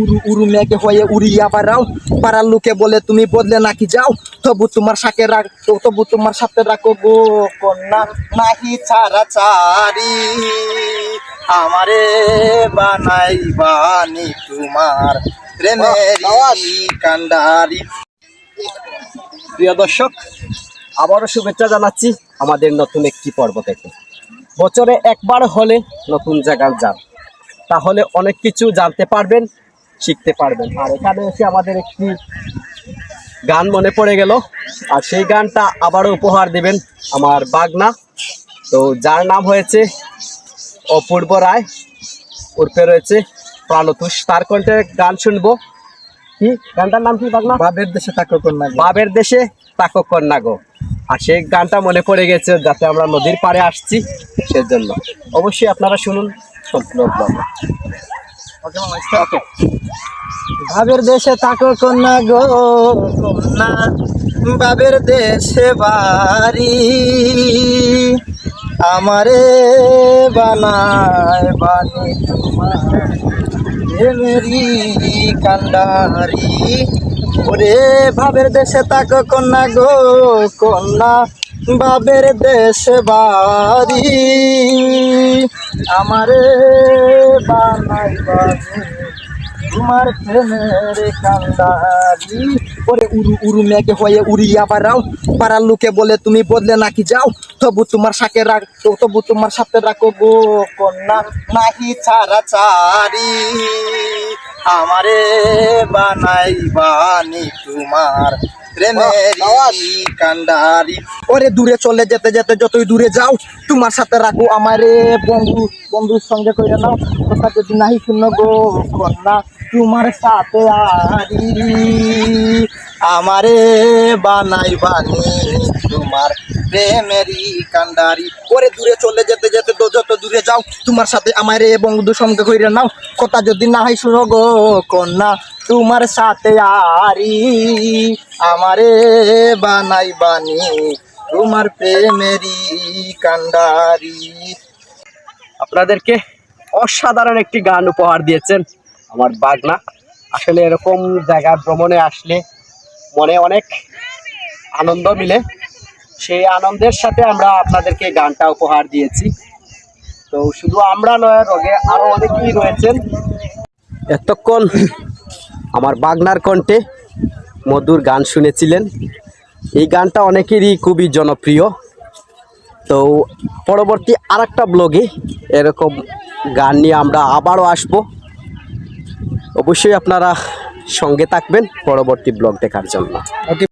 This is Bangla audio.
উরু উরু মেঘে হয়ে উড়িয়া বেড়াও, পাড়ার লোকে বলে তুমি বদলে নাকি যাও, তবু তোমার সাথে রাখো গো কন্যা, নাহি ছাড়া চারি আমারে বানাই বানি তোমার প্রেমেরই কান্ডারি। প্রিয় দর্শক, আবারও শুভেচ্ছা জানাচ্ছি আমাদের নতুন একটি পর্ব থেকে। বছরে একবার হলে নতুন জায়গায় যান, তাহলে অনেক কিছু জানতে পারবেন, শিখতে পারবেন। আর এখানে এসে আমাদের একটি গান মনে পড়ে গেল, আর সেই গানটা আবারও উপহার দেবেন আমার বাগনা, তো যার নাম হয়েছে অপূর্ব রায়, উর্ফে রয়েছে প্রাণতুষ। তার কণ্ঠে গান শুনবো। কি গানটার নাম কি বাগনা? বাবের দেশে তাকো কন্যা, বাবের দেশে তাকো কন্যা গো। আর সেই গানটা মনে পড়ে গেছে, যাতে আমরা নদীর পাড়ে আসছি সেজন্য। অবশ্যই আপনারা শুনুন সম্পূর্ণ। বাবের দেশে তাকো কন্যা গো কন্যা, বাবের দেশে বাড়ি আমারে বানায় বানি তোমার প্রেমেরই কান্ডারি। ওরে বাবের দেশে তাকো কন্যা গো কন্যা, বাবের দেশে বাড়ি আমারে বানাই বানি তোমার প্রেমের কান্ডারি। ওরে উরু উরু মেঘে হয়ে উড়িয়া বেড়াও, পাড়ার লোকে বলে তুমি বদলে নাকি যাও, তবু তোমার সাথে রাখো গো কন্যা, নাহি ছাড়া চারি আমারে বানাই বানি তোমার প্রেমেরই কান্ডারি। ওরে দূরে চলে যেতে যেতে যতই দূরে যাও, তোমার সাথে রাখো আমারে বন্ধুর সঙ্গে কইরা নাও, কথা যদি নাহি শুনো গো কন্যা, তোমার সাথে আরি আমারে বানাই বানি তোমার প্রেমেরই কান্ডারি। ওরে দূরে চলে যেতে যেতে যত দূরে যাও, তোমার সাথে আমারে বন্ধুর সঙ্গে কইরা নাও, কথা যদি নাহি শুনো গো কন্যা, তোমার সাথে আরি আমারে বানাই বানি তোমার প্রেমেরই কান্ডারি। আপনাদেরকে অসাধারণ একটি গান উপহার দিয়েছেন আমার বাগনা। আসলে এরকম জায়গা ভ্রমণে আসলে মনে অনেক আনন্দ মিলে, সেই আনন্দের সাথে আমরা আপনাদেরকে গানটা উপহার দিয়েছি। তো শুধু আমরা নয়, রোগে আরো অনেকেই রয়েছেন। এতক্ষণ আমার বাগনার কণ্ঠে মধুর গান শুনেছিলেন। এই গানটা অনেকেরই খুবই জনপ্রিয়। তো পরবর্তী আরেকটা ব্লগে এরকম গান নিয়ে আমরা আবারও আসবো। অবশ্যই আপনারা সঙ্গে থাকবেন পরবর্তী ব্লগ দেখার জন্য।